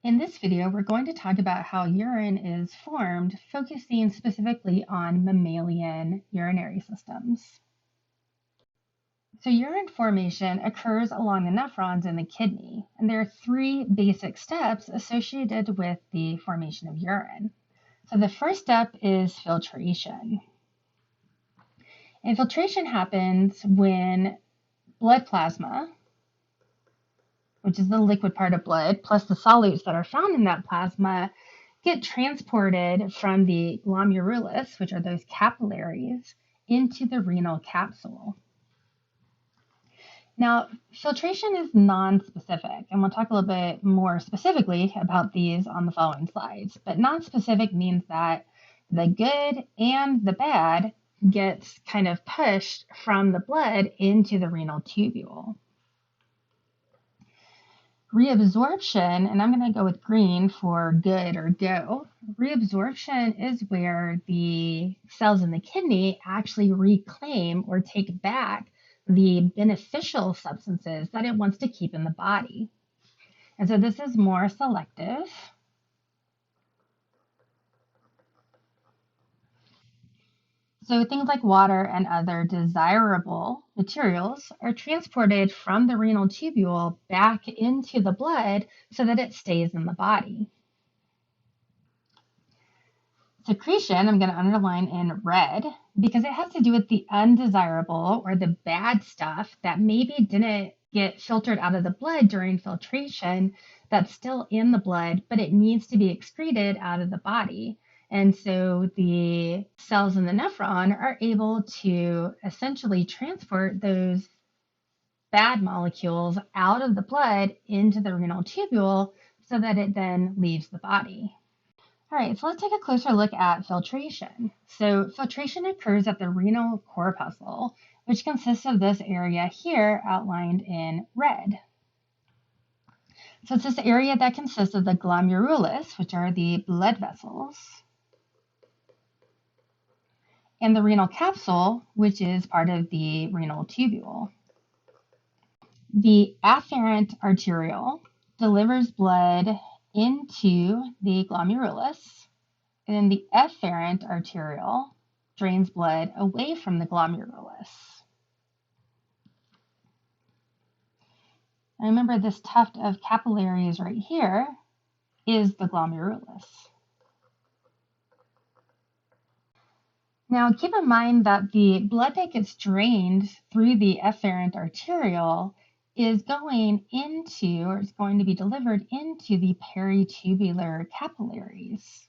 In this video, we're going to talk about how urine is formed, focusing specifically on mammalian urinary systems. So urine formation occurs along the nephrons in the kidney, and there are three basic steps associated with the formation of urine. So the first step is filtration. And filtration happens when blood plasma, which is the liquid part of blood, plus the solutes that are found in that plasma, get transported from the glomerulus, which are those capillaries, into the renal capsule. Now, filtration is non-specific, and we'll talk a little bit more specifically about these on the following slides. But non-specific means that the good and the bad gets kind of pushed from the blood into the renal tubule. Reabsorption, and I'm going to go with green for good or go. Reabsorption is where the cells in the kidney actually reclaim or take back the beneficial substances that it wants to keep in the body. And so this is more selective. So things like water and other desirable materials are transported from the renal tubule back into the blood so that it stays in the body. Secretion, I'm going to underline in red because it has to do with the undesirable or the bad stuff that maybe didn't get filtered out of the blood during filtration that's still in the blood, but it needs to be excreted out of the body. And so the cells in the nephron are able to essentially transport those bad molecules out of the blood into the renal tubule so that it then leaves the body. All right, so let's take a closer look at filtration. So filtration occurs at the renal corpuscle, which consists of this area here outlined in red. So it's this area that consists of the glomerulus, which are the blood vessels, and the renal capsule, which is part of the renal tubule. The afferent arteriole delivers blood into the glomerulus, and then the efferent arteriole drains blood away from the glomerulus. And remember, this tuft of capillaries right here is the glomerulus. Now, keep in mind that the blood that gets drained through the efferent arteriole is going into, or is going to be delivered into the peritubular capillaries.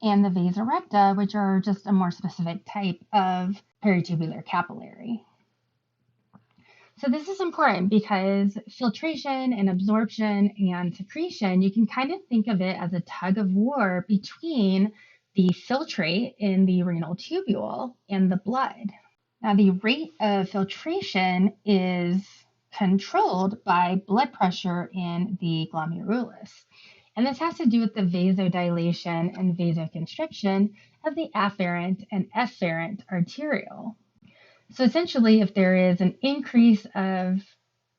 And the vasa recta, which are just a more specific type of peritubular capillary. So this is important because filtration and absorption and secretion, you can kind of think of it as a tug of war between the filtrate in the renal tubule and the blood. Now, the rate of filtration is controlled by blood pressure in the glomerulus. And this has to do with the vasodilation and vasoconstriction of the afferent and efferent arteriole. So essentially, if there is an increase of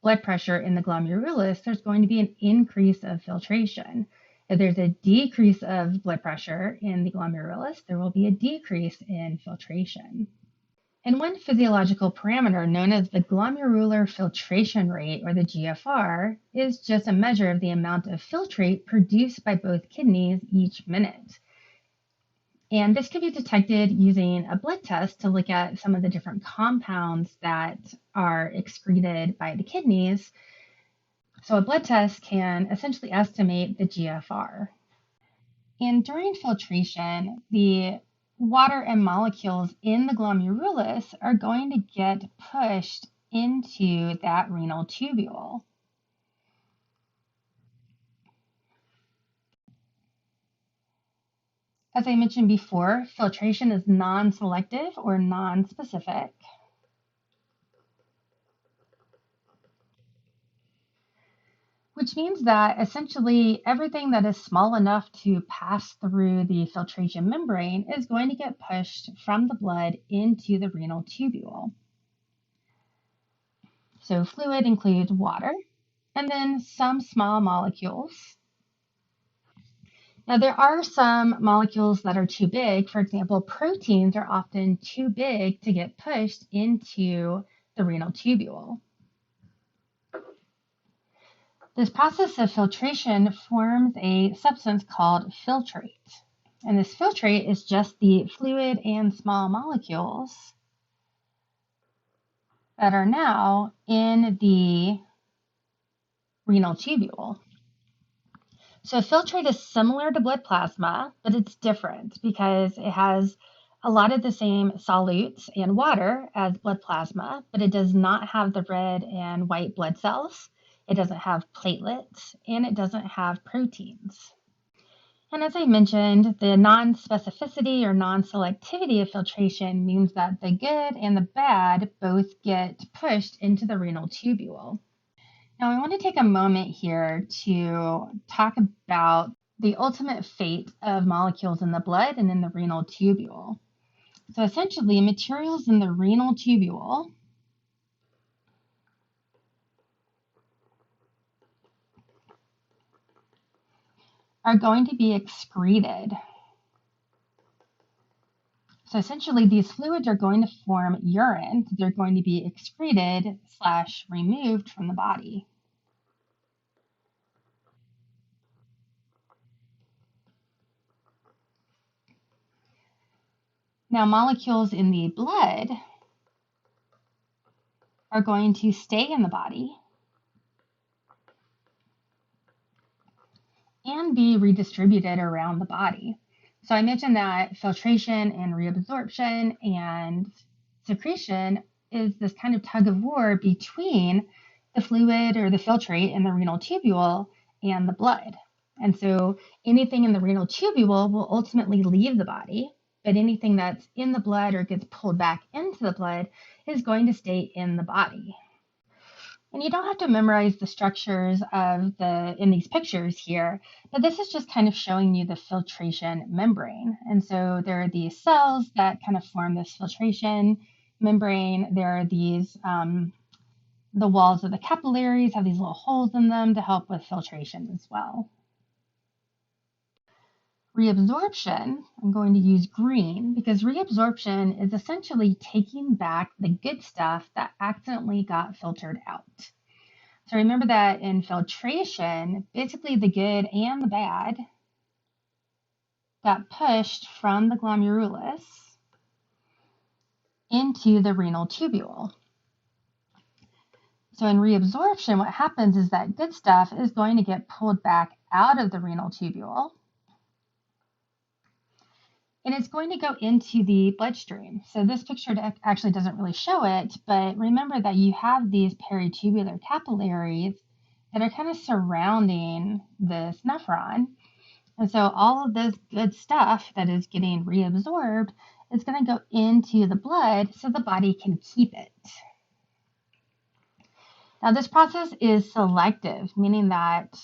blood pressure in the glomerulus, there's going to be an increase of filtration. If there's a decrease of blood pressure in the glomerulus, there will be a decrease in filtration. And one physiological parameter known as the glomerular filtration rate, or the GFR, is just a measure of the amount of filtrate produced by both kidneys each minute. And this can be detected using a blood test to look at some of the different compounds that are excreted by the kidneys. So a blood test can essentially estimate the GFR. And during filtration, the water and molecules in the glomerulus are going to get pushed into that renal tubule. As I mentioned before, filtration is non-selective or non-specific. which means that essentially everything that is small enough to pass through the filtration membrane is going to get pushed from the blood into the renal tubule. So fluid includes water and then some small molecules. Now, there are some molecules that are too big. For example, proteins are often too big to get pushed into the renal tubule. This process of filtration forms a substance called filtrate. And this filtrate is just the fluid and small molecules that are now in the renal tubule. So filtrate is similar to blood plasma, but it's different because it has a lot of the same solutes and water as blood plasma, but it does not have the red and white blood cells. It doesn't have platelets, and it doesn't have proteins. And as I mentioned, the non-specificity or non-selectivity of filtration means that the good and the bad both get pushed into the renal tubule. Now, I want to take a moment here to talk about the ultimate fate of molecules in the blood and in the renal tubule. So essentially, materials in the renal tubule are going to be excreted. So essentially, these fluids are going to form urine. They're going to be excreted / removed from the body. Now, molecules in the blood are going to stay in the body and be redistributed around the body. So I mentioned that filtration and reabsorption and secretion is this kind of tug of war between the fluid or the filtrate in the renal tubule and the blood. And so anything in the renal tubule will ultimately leave the body, but anything that's in the blood or gets pulled back into the blood is going to stay in the body. And you don't have to memorize the structures in these pictures here, but this is just kind of showing you the filtration membrane. And so there are these cells that kind of form this filtration membrane. There are these, the walls of the capillaries have these little holes in them to help with filtration as well. Reabsorption, I'm going to use green because reabsorption is essentially taking back the good stuff that accidentally got filtered out. So remember that in filtration, basically the good and the bad got pushed from the glomerulus into the renal tubule. So in reabsorption, what happens is that good stuff is going to get pulled back out of the renal tubule, and it's going to go into the bloodstream. So this picture actually doesn't really show it, but remember that you have these peritubular capillaries that are kind of surrounding this nephron. And so all of this good stuff that is getting reabsorbed is going to go into the blood so the body can keep it. Now this process is selective, meaning that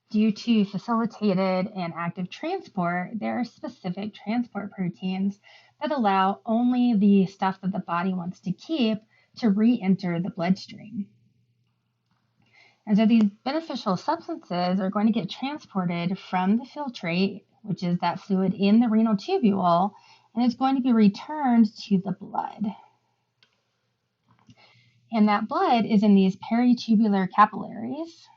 due to facilitated and active transport, there are specific transport proteins that allow only the stuff that the body wants to keep to re-enter the bloodstream. And so these beneficial substances are going to get transported from the filtrate, which is that fluid in the renal tubule, and it's going to be returned to the blood. And that blood is in these peritubular capillaries.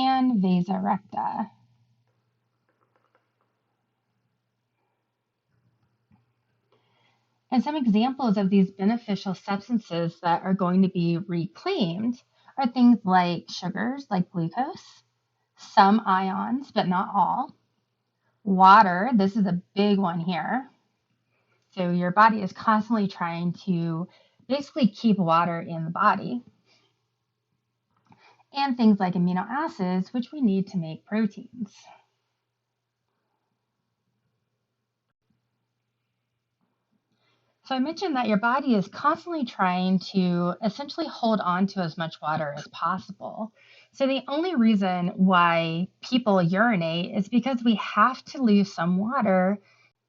And vasa recta. And some examples of these beneficial substances that are going to be reclaimed are things like sugars, like glucose, some ions, but not all, water, this is a big one here. So your body is constantly trying to basically keep water in the body. And things like amino acids, which we need to make proteins. So I mentioned that your body is constantly trying to essentially hold on to as much water as possible. So the only reason why people urinate is because we have to lose some water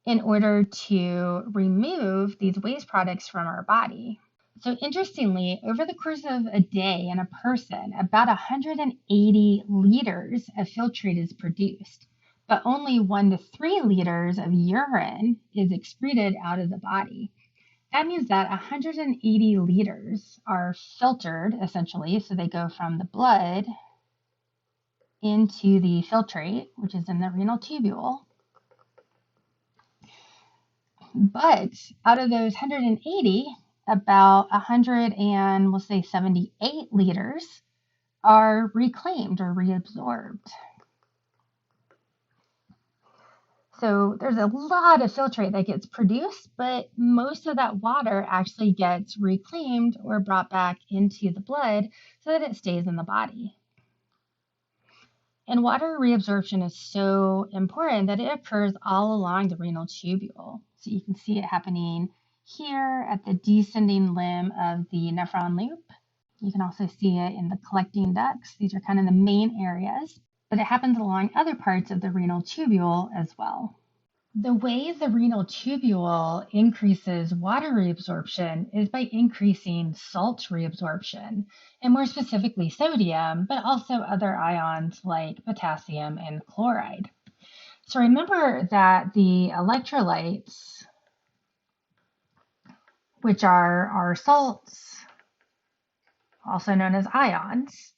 in order to remove these waste products from our body. So interestingly, over the course of a day in a person, about 180 liters of filtrate is produced, but only 1 to 3 liters of urine is excreted out of the body. That means that 180 liters are filtered, essentially, so they go from the blood into the filtrate, which is in the renal tubule. But out of those 180, about 100 and we'll say 78 liters are reclaimed or reabsorbed. So there's a lot of filtrate that gets produced, but most of that water actually gets reclaimed or brought back into the blood so that it stays in the body. And water reabsorption is so important that it occurs all along the renal tubule. So you can see it happening here at the descending limb of the nephron loop. You can also see it in the collecting ducts. These are kind of the main areas, but it happens along other parts of the renal tubule as well. The way the renal tubule increases water reabsorption is by increasing salt reabsorption, and more specifically sodium, but also other ions like potassium and chloride. So remember that the electrolytes, which are our salts, also known as ions,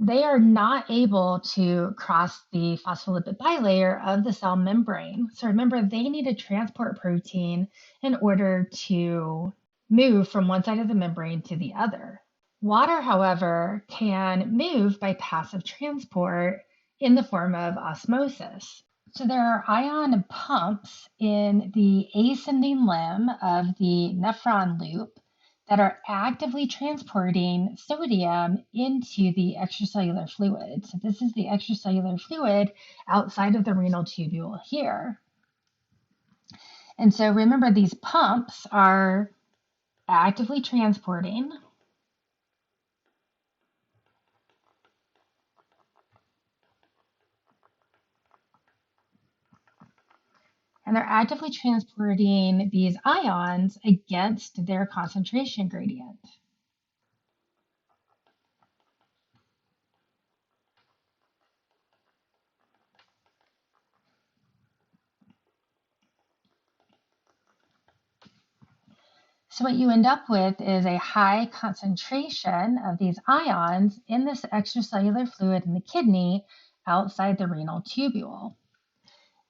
they are not able to cross the phospholipid bilayer of the cell membrane. So remember, they need a transport protein in order to move from one side of the membrane to the other. Water, however, can move by passive transport in the form of osmosis. So there are ion pumps in the ascending limb of the nephron loop that are actively transporting sodium into the extracellular fluid. So this is the extracellular fluid outside of the renal tubule here. And so remember, these pumps are actively transporting and they're actively transporting these ions against their concentration gradient. So what you end up with is a high concentration of these ions in this extracellular fluid in the kidney outside the renal tubule.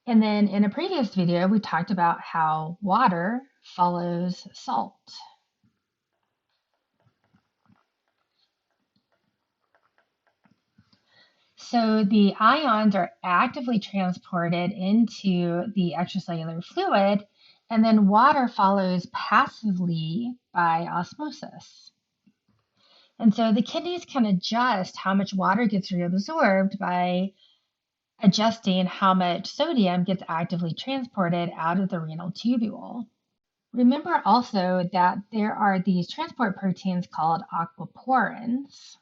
And then in a previous video, we talked about how water follows salt. So the ions are actively transported into the extracellular fluid, and then water follows passively by osmosis. And so the kidneys can adjust how much water gets reabsorbed by adjusting how much sodium gets actively transported out of the renal tubule. Remember also that there are these transport proteins called aquaporins.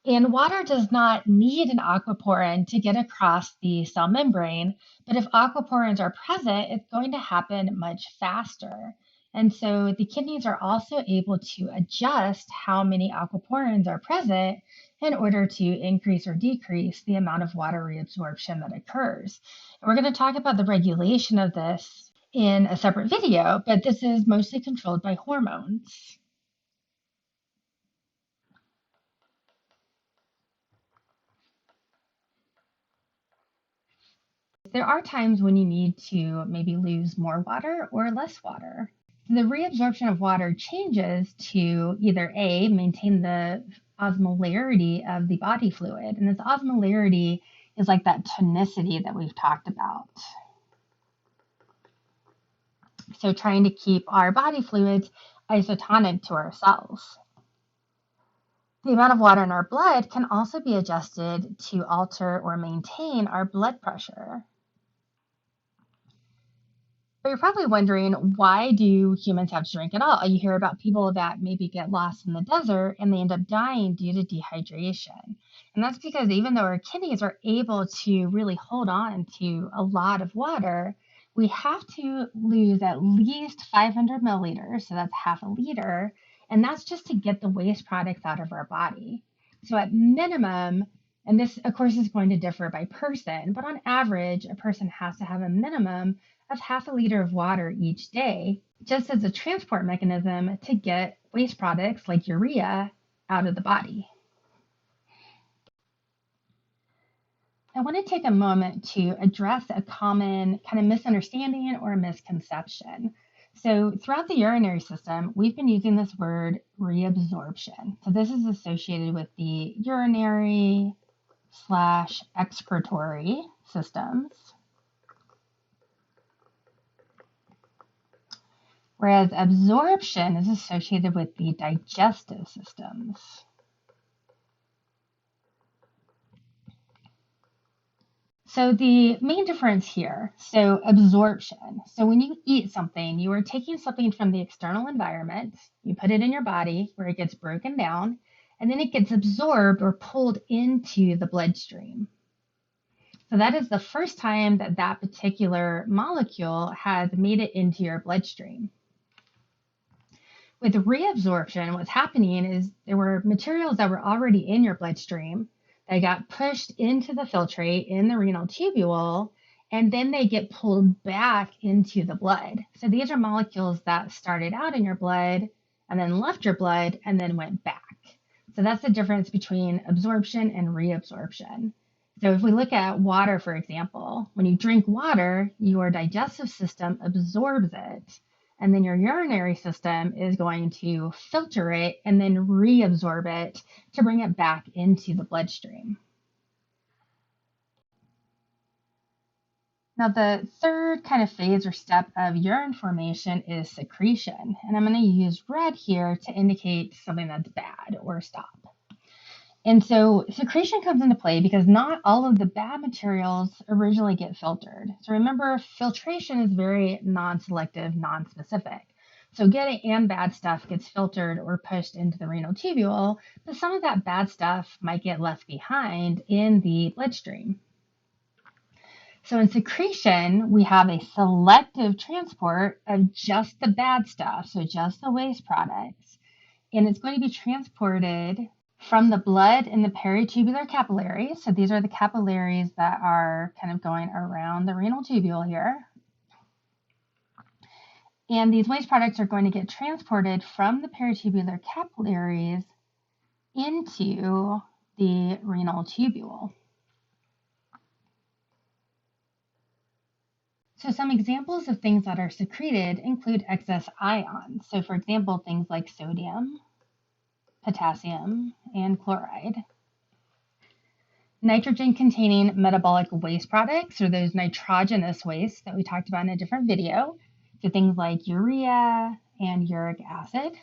And water does not need an aquaporin to get across the cell membrane, but if aquaporins are present, it's going to happen much faster. And so the kidneys are also able to adjust how many aquaporins are present in order to increase or decrease the amount of water reabsorption that occurs. And we're going to talk about the regulation of this in a separate video, but this is mostly controlled by hormones. There are times when you need to maybe lose more water or less water. The reabsorption of water changes to either A, maintain the osmolarity of the body fluid, and this osmolarity is like that tonicity that we've talked about. So trying to keep our body fluids isotonic to our cells. The amount of water in our blood can also be adjusted to alter or maintain our blood pressure. But you're probably wondering, why do humans have to drink at all? You hear about people that maybe get lost in the desert and they end up dying due to dehydration. And that's because even though our kidneys are able to really hold on to a lot of water, we have to lose at least 500 milliliters, so that's half a liter, and that's just to get the waste products out of our body. So at minimum, and this of course is going to differ by person, but on average, a person has to have a minimum of half a liter of water each day, just as a transport mechanism to get waste products like urea out of the body. I want to take a moment to address a common kind of misunderstanding or misconception. So throughout the urinary system, we've been using this word reabsorption. So this is associated with the urinary/excretory systems, whereas absorption is associated with the digestive systems. So the main difference here, so absorption. So when you eat something, you are taking something from the external environment, you put it in your body where it gets broken down, and then it gets absorbed or pulled into the bloodstream. So that is the first time that that particular molecule has made it into your bloodstream. With reabsorption, what's happening is there were materials that were already in your bloodstream. They got pushed into the filtrate in the renal tubule, and then they get pulled back into the blood. So these are molecules that started out in your blood and then left your blood and then went back. So that's the difference between absorption and reabsorption. So if we look at water, for example, when you drink water, your digestive system absorbs it, and then your urinary system is going to filter it and then reabsorb it to bring it back into the bloodstream. Now, the third kind of phase or step of urine formation is secretion. And I'm going to use red here to indicate something that's bad or stop. And so secretion comes into play because not all of the bad materials originally get filtered. So remember, filtration is very non-selective, non-specific. So good and bad stuff gets filtered or pushed into the renal tubule, but some of that bad stuff might get left behind in the bloodstream. So in secretion, we have a selective transport of just the bad stuff, so just the waste products, and it's going to be transported from the blood in the peritubular capillaries. So these are the capillaries that are kind of going around the renal tubule here. And these waste products are going to get transported from the peritubular capillaries into the renal tubule. So some examples of things that are secreted include excess ions. So for example, things like sodium, potassium, and chloride. Nitrogen-containing metabolic waste products, or those nitrogenous wastes that we talked about in a different video. So things like urea and uric acid.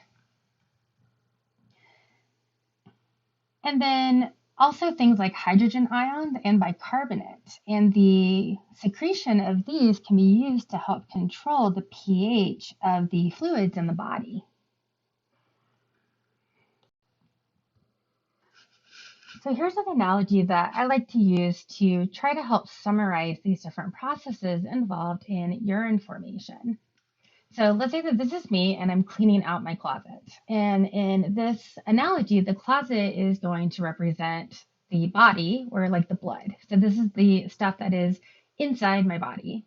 And then also things like hydrogen ions and bicarbonate. And the secretion of these can be used to help control the pH of the fluids in the body. So here's an analogy that I like to use to try to help summarize these different processes involved in urine formation. So let's say that this is me and I'm cleaning out my closet. And in this analogy, the closet is going to represent the body, or like the blood. So this is the stuff that is inside my body.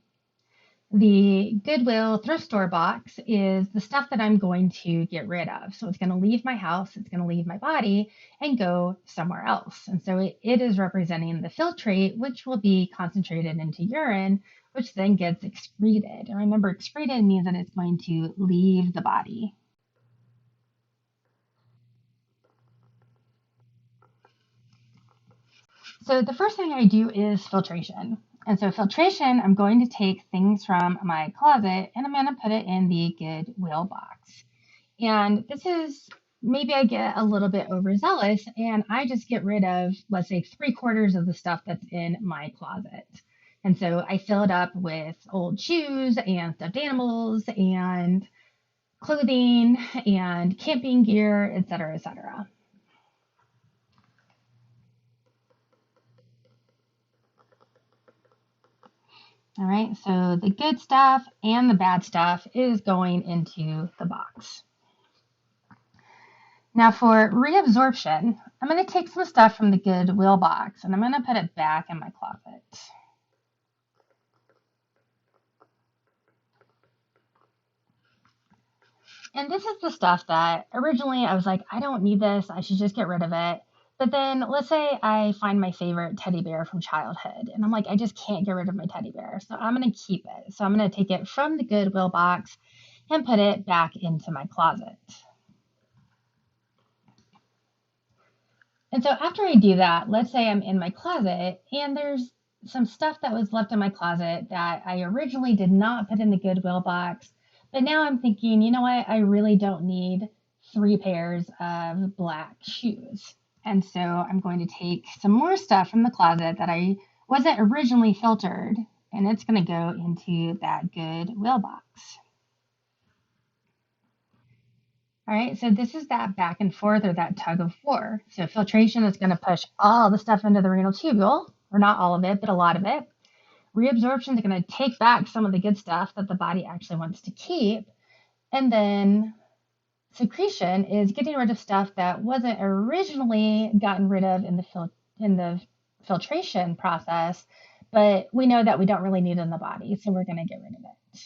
The Goodwill thrift store box is the stuff that I'm going to get rid of. So it's going to leave my house, it's going to leave my body and go somewhere else. And so it is representing the filtrate, which will be concentrated into urine, which then gets excreted. And remember, excreted means that it's going to leave the body. So the first thing I do is filtration. And so filtration, I'm going to take things from my closet and I'm going to put it in the Goodwill box. And this is, maybe I get a little bit overzealous and I just get rid of, let's say, 3/4 of the stuff that's in my closet. And so I fill it up with old shoes and stuffed animals and clothing and camping gear, et cetera, et cetera. All right, so the good stuff and the bad stuff is going into the box. Now for reabsorption, I'm going to take some stuff from the Goodwill box and I'm going to put it back in my closet. And this is the stuff that originally I was like, I don't need this. I should just get rid of it. But then let's say I find my favorite teddy bear from childhood and I'm like, I just can't get rid of my teddy bear. So I'm going to keep it. So I'm going to take it from the Goodwill box and put it back into my closet. And so after I do that, let's say I'm in my closet and there's some stuff that was left in my closet that I originally did not put in the Goodwill box. But now I'm thinking, you know what? I really don't need 3 pairs of black shoes. And so I'm going to take some more stuff from the closet that I wasn't originally filtered, and it's going to go into that Goodwill box. All right, so this is that back and forth or that tug of war. So filtration is going to push all the stuff into the renal tubule, or not all of it, but a lot of it. Reabsorption is going to take back some of the good stuff that the body actually wants to keep. And then secretion is getting rid of stuff that wasn't originally gotten rid of in the filtration process, but we know that we don't really need it in the body, so we're going to get rid of it.